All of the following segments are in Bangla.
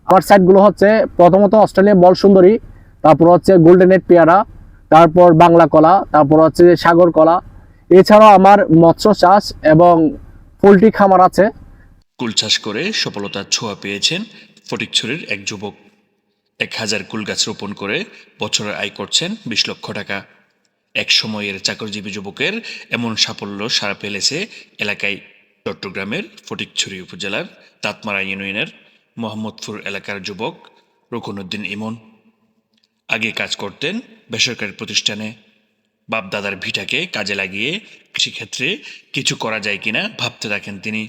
আমার সাইটগুলো হচ্ছে প্রথমত অস্ট্রেলিয়া বল সুন্দরী, তারপর হচ্ছে গোল্ডেন হেড পেয়ারা, তারপর বাংলা কলা, তারপর হচ্ছে সাগর কলা। এছাড়াও আমার মৎস্য চাষ এবং পোলট্রি খামার আছে। কুল চাষ করে সফলতার ছোঁয়া পেয়েছেন ফটিকছড়ির এক যুবক। 1000 কুল গাছ রোপণ করে বছরে আয় করছেন 20 লক্ষ টাকা। এক সময়ের চাকরিজীবী যুবকের এমন সাফল্য সাড়া ফেলেছে এলাকায়। চট্টগ্রামের ফটিকছড়ি উপজেলার তাতমারা ইউনিয়নের মোহাম্মদপুর এলাকার যুবক রুকনউদ্দিন ইমন। আগে কাজ করতেন বেসরকারি প্রতিষ্ঠানে। বাপদাদার ভিটাকে কাজে লাগিয়ে কৃষিক্ষেত্রে কিছু করা যায় কিনা ভাবতে থাকেন তিনি।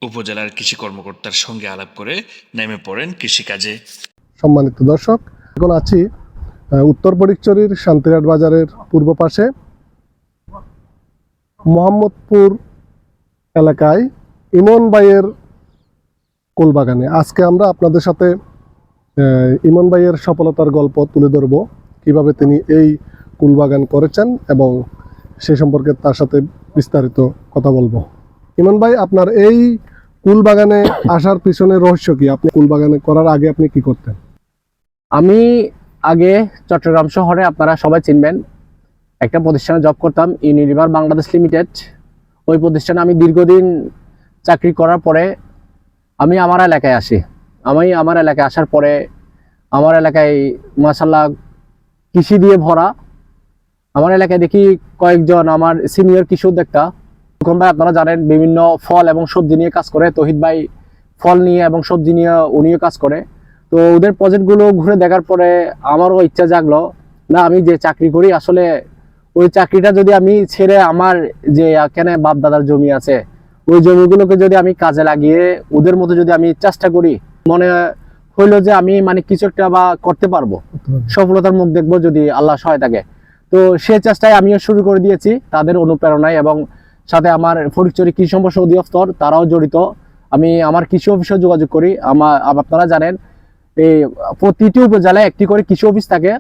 উপজেলার কৃষি কর্মকর্তার সঙ্গে আলাপ করে নেমে পড়েন কৃষিকাজে। সম্মানিত দর্শক, এখন আছি উত্তর ফটিকছড়ির শান্তিরহাট বাজারের পূর্ব পাশে মোহাম্মদপুর এলাকায় ইমন ভাইয়ের কুল বাগানে। আজকে আমরা আপনাদের সাথে ইমন ভাইয়ের সফলতার গল্প তুলে ধরব, কিভাবে তিনি এই কুল বাগান করেছেন এবং সে সম্পর্কে তার সাথে বিস্তারিত কথা বলবো। ইমন ভাই, আপনার এই কুল বাগানে আসার পিছনে রহস্য কি? আপনি কুল বাগানে করার আগে আপনি কি করতেন? আমি আগে চট্টগ্রাম শহরে আপনারা সবাই চিনবেন একটা প্রতিষ্ঠানে জব করতাম, ইউনিলিভার বাংলাদেশ লিমিটেড। ওই প্রতিষ্ঠানে আমি দীর্ঘদিন চাকরি করার পরে আমি আমার এলাকায় আসি। আমি আমার এলাকায় আসার পরে আমার এলাকায় মাশাআল্লাহ কৃষি দিয়ে ভরা। আমার এলাকায় দেখি কয়েকজন আমার সিনিয়র কৃষি উদ্যোক্তা, তখন ভাই আপনারা জানেন বিভিন্ন ফল এবং সবজি নিয়ে কাজ করে। তহিদ ভাই ফল নিয়ে এবং সবজি নিয়ে উনিও কাজ করে। তো ওদের প্রজেক্টগুলো ঘুরে দেখার পরে আমারও ইচ্ছা জাগলো, না আমি যে চাকরি করি আসলে ওই চাকরিটা যদি আমি ছেড়ে আমার যে এখানে বাপ দাদার জমি আছে ওই জমিগুলোকে যদি আমি কাজে লাগিয়ে ওদের মতো যদি আমি চেষ্টা করি, মনে হইলো যে আমি মানে কিছু একটা বা করতে পারবো, সফলতার মুখ দেখবো যদি আল্লাহ সহায় থাকে। তো সে চেষ্টায় আমিও শুরু করে দিয়েছি তাদের অনুপ্রেরণায়, এবং সাথে আমার ফটিকছড়ি কৃষি সম্প্রসারণ অধিদপ্তর তারাও জড়িত। আমি আমার কৃষি অফিসেও যোগাযোগ করি। আপনারা জানেন এই প্রতিটি উপজেলায় একটি করে কৃষি অফিস থাকে,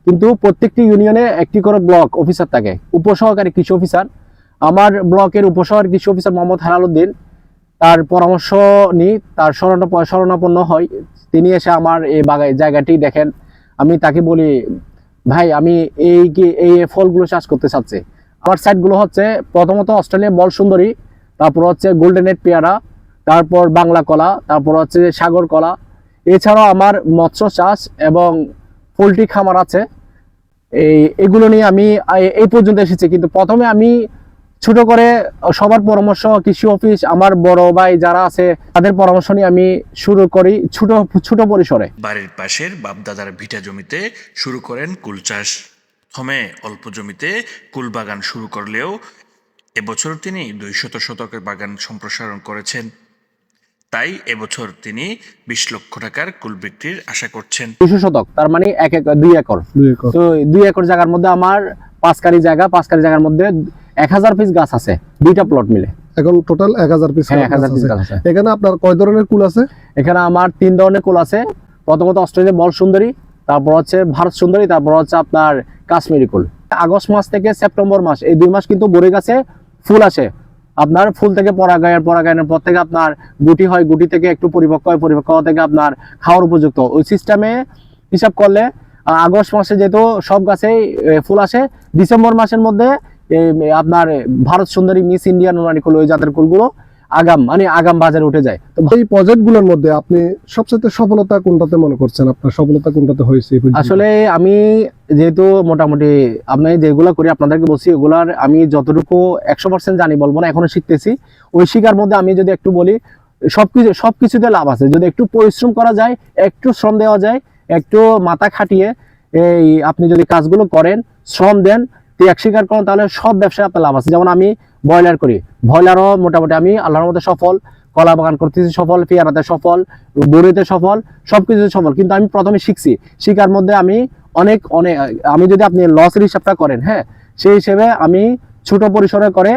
কিন্তু প্রত্যেকটি ইউনিয়নে একটি করে ব্লক অফিসার থাকে, উপসহকারী কৃষি অফিসার। আমার ব্লকের উপসহকারী কৃষি অফিসার মোহাম্মদ হেলালুদ্দিন, তার পরামর্শ নিই, তার শরণাপন্ন হয়। তিনি এসে আমার এই জায়গাটি দেখেন। আমি তাকে বলি, ভাই আমি এই ফলগুলো চাষ করতে চাচ্ছি। আমার সাইটগুলো হচ্ছে প্রথমত অস্ট্রেলিয়া বল সুন্দরী, তারপর হচ্ছে গোল্ডেন হেড পেয়ারা, তারপর বাংলা কলা, তারপর হচ্ছে সাগর কলা। এছাড়াও আমার মৎস্য চাষ এবং পোলট্রি খামার আছে। এগুলো নিয়ে আমি এই পর্যন্ত এসেছি। কিন্তু প্রথমে আমি ছোট করে সবার পরামর্শ, কৃষি অফিস, আমার বড় ভাই যারা আছে তাদের পরামর্শ নিয়ে আমি শুরু করি ছোট পরিসরে। বাড়ির পাশের বাপদাদার ভিটা জমিতে শুরু করেন কুল চাষ। প্রথমে অল্প জমিতে কুল বাগান শুরু করলেও এবছর তিনি 200 শতকের বাগান সম্প্রসারণ করেছেন। তাই এবছর তিনি 20 লক্ষ টাকার কুল বিক্রির আশা করছেন। 200 শতক তার মানে 2 একর। তো 2 একর জায়গার মধ্যে আমার 5 কারি জায়গার মধ্যে 1000 পিস গাছ আছে, 2টা প্লট মিলে। এখন টোটাল 1000 পিস। হ্যাঁ, 1000 পিস গাছ আছে। এখানে আপনার কয় ধরনের কুল আছে? এখানে আমার 3 ধরনের কুল আছে। প্রথমত অস্ট্রেলিয়া বল সুন্দরী, তারপর হচ্ছে ভারত সুন্দরী, তারপর হচ্ছে আপনার কাশ্মীরি কুল। আগস্ট মাস থেকে সেপ্টেম্বর মাস, এই 2 মাস কিন্তু বড়ি গাছে ফুল আসে। আপনার ফুল থেকে পরাগায়নের পর থেকে আপনার গুটি হয়, গুটি থেকে একটু পরিপক্ক হয়, পরিপক্ক হওয়া থেকে আপনার খাওয়ার উপযুক্ত। ওই সিস্টেমে হিসাব করলে আগস্ট মাসে যেহেতু সব গাছেই ফুল আসে, ডিসেম্বর মাসের মধ্যে আপনার ভারত সুন্দরী, মিস ইন্ডিয়ান কুল, ওই জাতের কুলগুলো আগাম বাজারে উঠে যায়। তো এই প্রজেক্টগুলোর মধ্যে আপনি সবচেয়ে সফলতা কোনটাতে মনে করছেন? আপনার সফলতা কোনটাতে হয়েছে? আসলে আমি যেহেতু মোটামুটি আমি যেগুলো করি আপনাদেরকে বলছি, ওগুলার আমি যতটুকু 100% জানি বলবো না, এখনো শিখতেছি। ওই শিখার মধ্যে আমি যদি একটু বলি, সবকিছুতে লাভ আছে যদি একটু পরিশ্রম করা যায়, একটু শ্রম দেওয়া যায়, একটু মাথা খাটিয়ে এই আপনি যদি কাজগুলো করেন, শ্রম দেন, ত্যাগ স্বীকার করেন, তাহলে সব ব্যবসায় আপনার লাভ আছে। যেমন আমি ব্রয়লার করি, ব্রয়লারও মোটামুটি আমি আল্লাহর মধ্যে সফল, কলা বাগান করতেছি সফল, পেয়ারাতে সফল, বড়িতে সফল, সবকিছুতে সফল। কিন্তু আমি প্রথমে শিখার মধ্যে আমি অনেক আমি যদি আপনি লসের হিসাবটা করেন, হ্যাঁ, সেই হিসেবে আমি ছোট পরিসরে করে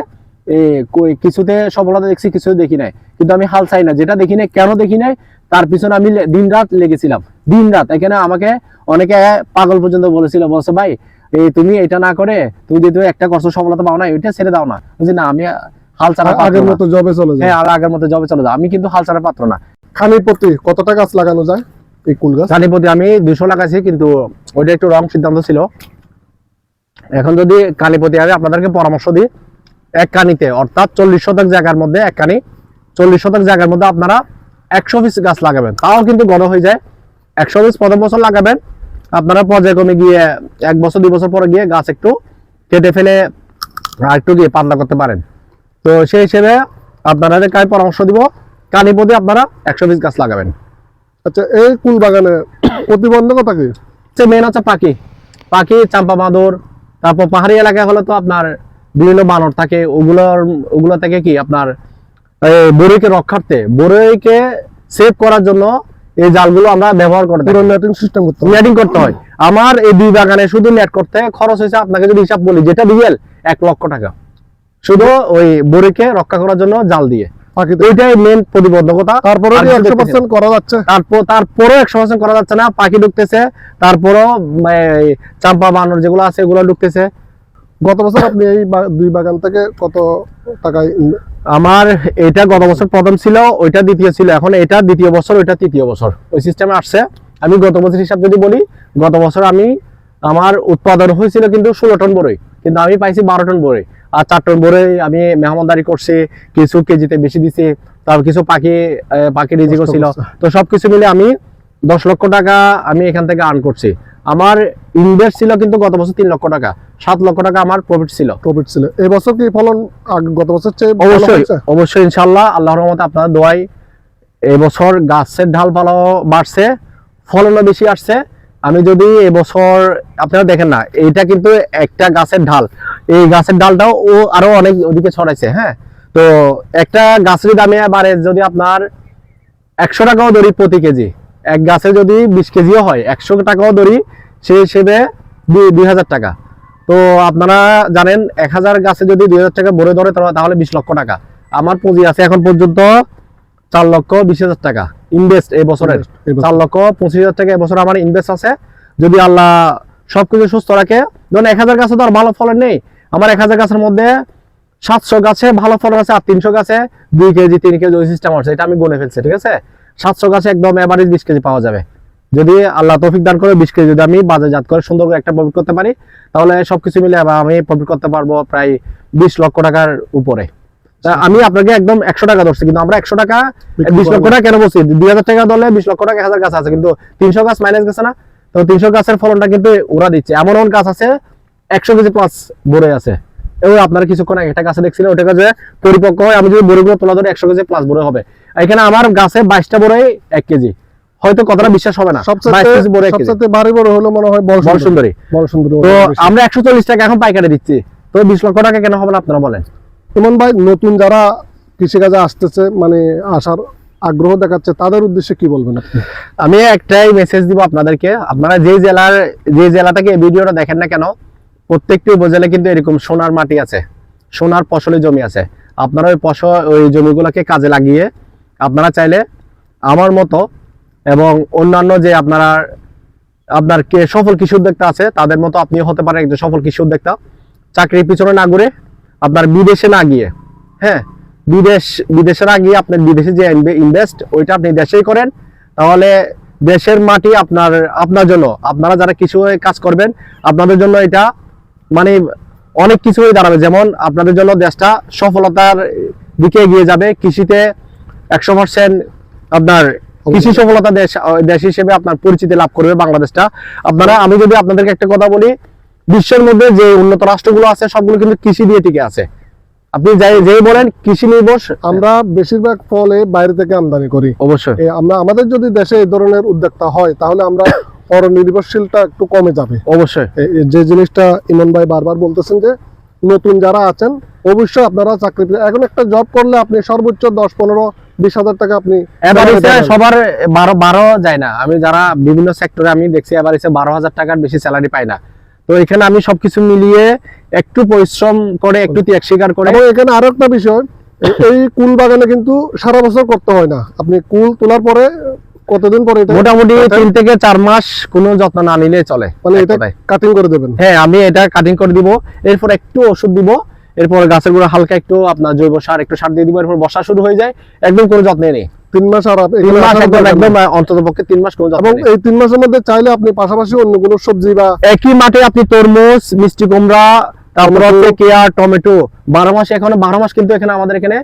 কিছুতে সফলতা দেখছি, কিছুতে দেখি নাই। কিন্তু আমি হাল চাই না, যেটা দেখি নাই, কেন দেখি নাই তার পিছনে আমি দিন রাত লেগেছিলাম। এখানে আমাকে অনেকে পাগল পর্যন্ত বলছে ভাই তুমি এটা না করে তুমি যদি একটা করছো সফলতা পাও না, ওইটা ছেড়ে দাও না। না, আমি হাল ছাড়া আগের মতো জবে চলে যাও। হ্যাঁ, আর আগের মতো জবে চলে যাও। আমি কিন্তু হাল ছাড়া পাত্র না। খানি প্রতি কতটা গাছ লাগানো যায় এই কুল গাছ? কানি প্রতি আমি 200 লাগাইছি, কিন্তু ওইটা একটু রং সিদ্ধান্ত ছিল। এখন যদি কানি প্রতি আমি আপনাদেরকে পরামর্শ দিই, এক কানিতে অর্থাৎ 40 শতক জায়গার মধ্যে এক কানি, 40 শতক জায়গার মধ্যে আপনারা 100 পিস গাছ লাগাবেন, তাও কিন্তু বড় হয়ে যায়। 100 পিস প্রথম বছর লাগাবেন, আপনারা পর্যায়ক্রমে গিয়ে 1 বছর 2 বছর পরে গিয়ে গাছ একটু কেটে ফেলে আর একটু দিয়ে পাতলা করতে পারেন। তো সেই হিসেবে আপনাদেরকে আমি পরামর্শ দিব, কানি প্রতি আপনারা 100 পিস গাছ লাগাবেন। আচ্ছা, এই কুল বাগানে প্রতিবন্ধকতা কি? মেন হচ্ছে পাখি, চাম্পা বাঁদর, তারপর পাহাড়ি এলাকায় হলে তো আপনার বিভিন্ন বানর থাকে, ওগুলো থেকে কি আপনার বড়ইকে রক্ষার্থে, বড়ইকে সেভ করার জন্য এই জালগুলো আমরা ব্যবহার করে পুরো নেটিং সিস্টেম করতে হবে। নেটিং করতে হয়। আমার এই 2 বাগানে শুধু নেট করতে খরচ হয়েছে, আপনাকে যদি হিসাব বলি যেটা রিয়েল, 1 লক্ষ টাকা, শুধু ওই বড়ইকে রক্ষা করার জন্য জাল দিয়ে। ওইটাই মেন প্রতিবন্ধকতা। তারপরে 100% করা যাচ্ছে, তারপরেও 100% করা যাচ্ছে না, পাখি ঢুকতেছে, তারপরও চাম্পা বানর যেগুলো আছে এগুলো ঢুকতেছে। গত বছর আপনি এই 2 বাগান থেকে কত টাকায়? আমার এটা গত বছর প্রথম ছিল, ওইটা দ্বিতীয় ছিল, এখন এটা দ্বিতীয় বছর, ওইটা তৃতীয় বছর, ওই সিস্টেমে আসছে। আমি গত বছর হিসাব যদি বলি, গত বছর আমার উৎপাদন হয়েছিল কিন্তু 16 টন বড়ই, কিন্তু আমি পাইছি 12 টন বড়ই, আর 4 টন বড়ই আমি মেহমানদারি করছি, কিছু কেজিতে বেশি দিছি, তারপর কিছু পাখি রিজিক ছিল। তো সবকিছু মিলে আমি 10 লক্ষ টাকা আমি এখান থেকে আর্ন করছি। আমার ইনভেস্ট ছিল কিন্তু গত বছর 3 লক্ষ টাকা, 7 লক্ষ টাকা আমার প্রফিট ছিল। এই বছর কি ফলন গত বছর চেয়ে ভালো হয়েছে? অবশ্যই ইনশাআল্লাহ, আল্লাহর রহমতে আপনার দোয়ায় এই বছর গাছের ঢাল ভালো বাড়ছে, ফলনও বেশি আসছে। আমি যদি এবছর আপনারা দেখেন না, এইটা কিন্তু একটা গাছের ঢাল, এই গাছের ডালটাও ও আরো অনেক ওদিকে ছড়াইছে। হ্যাঁ, তো একটা গাছের দামে বাড়ে যদি আপনার 100 টাকাও ধরি প্রতি কেজি, এক গাছে যদি 20 কেজিও হয়, 100 টাকাও ধরি, সেই হিসেবে 2000 টাকা। তো আপনারা জানেন 1000 গাছে যদি 2000 টাকা ভরে ধরে তাহলে 20 লক্ষ টাকা আমার পুঁজি আছে এখন পর্যন্ত। 4,20,000 টাকা ইনভেস্ট এই বছরের, 4,25,000 টাকা এবছর আমার ইনভেস্ট আছে। যদি আল্লাহ সবকিছু সুস্থ রাখে, ধরুন 1000 গাছে তো আর ভালো ফলন নেই, আমার 1000 গাছের মধ্যে 700 গাছে ভালো ফলন আছে, আর 300 গাছে 2 কেজি 3 কেজি ওই সিস্টেম আছে, এটা আমি গুনে ফেলছি। ঠিক আছে, 700 গাছে একদম এভারেজ 20 কেজি পাওয়া যাবে। যদি আল্লাহ তৌফিক দান করে 20 কেজি যদি আমি বাজারজাত করে সুন্দর করে একটা প্রফিট করতে পারি, তাহলে সবকিছু মিলে আমি প্রফিট করতে পারবো প্রায় 20 লক্ষ টাকার উপরে। আমি আপনাকে একদম 100 টাকা ধরছি, কিন্তু আমরা 100 টাকা 20 লক্ষ টাকা কেন বলছি? 2000 টাকা ধরলে 20 লক্ষ টাকা 1000 গাছ আছে, কিন্তু 300 গাছ মাইনাস গেছে না? তো 300 গাছের ফলনটা কিন্তু ওরা দিচ্ছে। এমন গাছ আছে 100 কেজি প্লাস বড়ই আছে। এবং আপনারা কিছুক্ষণ আগে একটা গাছে দেখছিলেন, ওটা গাছে পরিপক্ক হয়, আমি যদি বড়িগুলো তোলা ধরে 100 কেজি প্লাস বড়ই হবে। এখানে আমার গাছে 22টা বড়ই 1 কেজি, হয়তো কথাটা বিশ্বাস হবে না। সবচেয়ে ভারী বড় হলো মনে হয় বড় সুন্দরী। তো আমরা 140 টাকা এখন পাইকারি দিচ্ছি, তো 20 লক্ষ টাকা কেন হবে না আপনারা বলেন? ইমন ভাই, নতুন যারা কৃষিকাজে আসতেছে, মানে আসার আগ্রহ দেখাচ্ছে, তাদের উদ্দেশ্যে কি বলবেন আপনি? আমি একটাই মেসেজ দিব আপনাদেরকে, আপনারা যে জেলা থেকে এই ভিডিওটা দেখেন না কেন, প্রত্যেকটি উপজেলায় কিন্তু এরকম সোনার মাটি আছে, সোনার ফসলি জমি আছে। আপনারা ওই জমিগুলোকে কাজে লাগিয়ে আপনারা চাইলে আমার মতো এবং অন্যান্য যে আপনার সফল কৃষি উদ্যোক্তা আছে তাদের মতো আপনিও হতে পারেন একজন সফল কৃষি উদ্যোক্তা। চাকরির পিছনে না ঘুরে, আপনার বিদেশে না গিয়ে, হ্যাঁ, বিদেশে না গিয়ে আপনার বিদেশে যে ইনভেস্ট ওইটা আপনি দেশেই করেন, তাহলে দেশের মাটি আপনার জন্য, আপনারা যারা কৃষি কাজ করবেন আপনাদের জন্য এটা মানে অনেক কিছুই দাঁড়াবে। যেমন আপনাদের জন্য দেশটা সফলতার দিকে এগিয়ে যাবে, কৃষিতে 100% আপনার কৃষি সফলতা দেশ হিসেবে আপনার পরিচিতি লাভ করবে বাংলাদেশটা। আমি যদি আপনাদেরকে একটা কথা বলি, বিশ্বের মধ্যে যে উন্নত রাষ্ট্রগুলো আছে সবগুলো কিন্তু কৃষি দিয়ে টিকে আছে। আপনি যেই বলেন কৃষি নির্ভর, আমরা বেশিরভাগ ফলে বাইরে থেকে আমদানি করি। অবশ্যই আমাদের যদি দেশে এই ধরনের উদ্যোক্তা হয়, তাহলে আমরা পরনির্ভরশীলটা একটু কমে যাবে। অবশ্যই যে জিনিসটা ইমন ভাই বারবার বলতেছেন যে নতুন যারা আছেন অবশ্যই আপনারা চাকরি, এখন একটা জব করলে আপনি সর্বোচ্চ 10-15-20 হাজার টাকা আপনি সবার 12 যায় না। আমি যারা বিভিন্ন সেক্টরে আমি দেখছি এভারেজে 12,000 টাকার বেশি স্যালারি পায় না। তো এখানে আমি সবকিছু মিলিয়ে একটু পরিশ্রম করে, একটু ত্যাগ স্বীকার করে। এবং এখানে আরো একটা বিষয়, এই কুল বাগানে কিন্তু সারা বছর করতে হয় না। আপনি কুল তোলার পরে কতদিন পরে মোটামুটি 3 থেকে 4 মাস কোনো যত্ন না নিলে চলে, মানে এটা কাটিং করে দেবেন? হ্যাঁ, আমি এটা কাটিং করে দিব, এরপর একটু ওষুধ দিব, এরপর গাছের গোড়া হালকা একটু আপনার জৈব সার একটু সার দিয়ে দিব, এরপর বর্ষা শুরু হয়ে যায়, একদম কোনো যত্ন নেই। 3 মাস আর 3 মাস আসার একদম দরকার একদম নেই। অন্তত পক্ষে 3 মাস কোনো যত্ন এবং নেই। এই 3 মাসের মধ্যে চাইলে আপনি পাশাপাশি অন্য কোনো সবজি বা একই মাঠে আপনি তরমুজ, মিষ্টি কুমড়া, তারপর টমেটো। হচ্ছে কেয়া, টমেটো 12 মাস, এখানে 12 মাস কিন্তু এখানে আমাদের এখানে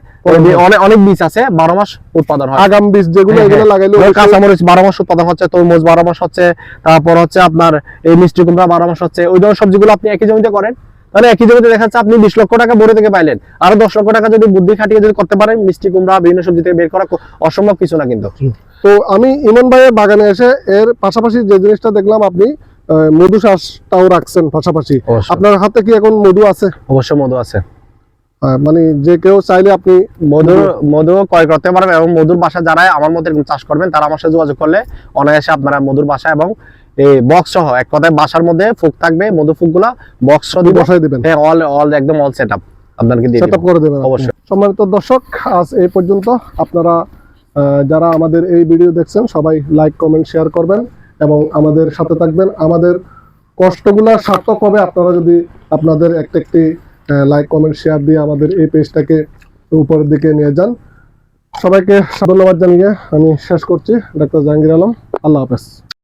অনেক অনেক বীজ আছে, 12 মাস উৎপাদন হয়। আগাম বীজ যেগুলো হ্যাঁ, এগুলো হ্যাঁ। লাগাইলে ধরুন অবশ্যই- কাঁচামরিচ 12 মাস উৎপাদন হচ্ছে, তরমুজ 12 মাস হচ্ছে, তারপর হচ্ছে আপনার এই মিষ্টি কুমড়া 12 মাস হচ্ছে। ওই ধরনের সবজিগুলো আপনি একই জমিতে করেন, তাহলে একই জমিতে দেখা যাচ্ছে আপনি 20 লক্ষ টাকা বড়ি থেকে পাইলেন, আরো 10 লক্ষ টাকা যদি বুদ্ধি খাটিয়ে যদি করতে পারেন, মিষ্টি কুমড়া বিভিন্ন সবজি থেকে বের করা অসম্ভব কিছু না কিন্তু। তো আমি ইমন ভাইয়ের বাগানে এসে এর পাশাপাশি যে জিনিসটা দেখলাম, আপনি মধু চাষটাও রাখছেন পাশাপাশি। অবশ্যই। আপনার হাতে কি এখন মধু আছে? অবশ্যই মধু আছে। মানে যে কেউ চাইলে আপনি মধু ক্রয় করতে পারবেন, এবং মধুর বাসা যারা আমার মধ্যে এরকম চাষ করবেন তারা আমার সাথে যোগাযোগ করলে অনায়াসে আপনারা মধুর বাসা এবং এই বক্স সহ, এক কথায় বাসার মধ্যে ফুক থাকবে, মধু ফুকগুলা বক্স সহ বসাই দিবেন, হ্যাঁ, অল একদম অল সেটআপ আপনাদেরকে দিয়ে সেটআপ দিব। করে দেবেন। অবশ্যই। সম্মানিত দর্শক, আজ এই পর্যন্ত। আপনারা যারা আমাদের এই ভিডিও দেখছেন সবাই লাইক, কমেন্ট, শেয়ার করবেন এবং আমাদের সাথে থাকবেন। আমাদের কষ্টগুলা সার্থক হবে আপনারা যদি আপনাদের একটি লাইক, কমেন্ট, শেয়ার দিয়ে আমাদের এই পেজটাকে উপরের দিকে নিয়ে যান। সবাইকে ধন্যবাদ জানিয়ে আমি শেষ করছি। ডাক্তার জাহাঙ্গীর আলম, আল্লাহ হাফেজ।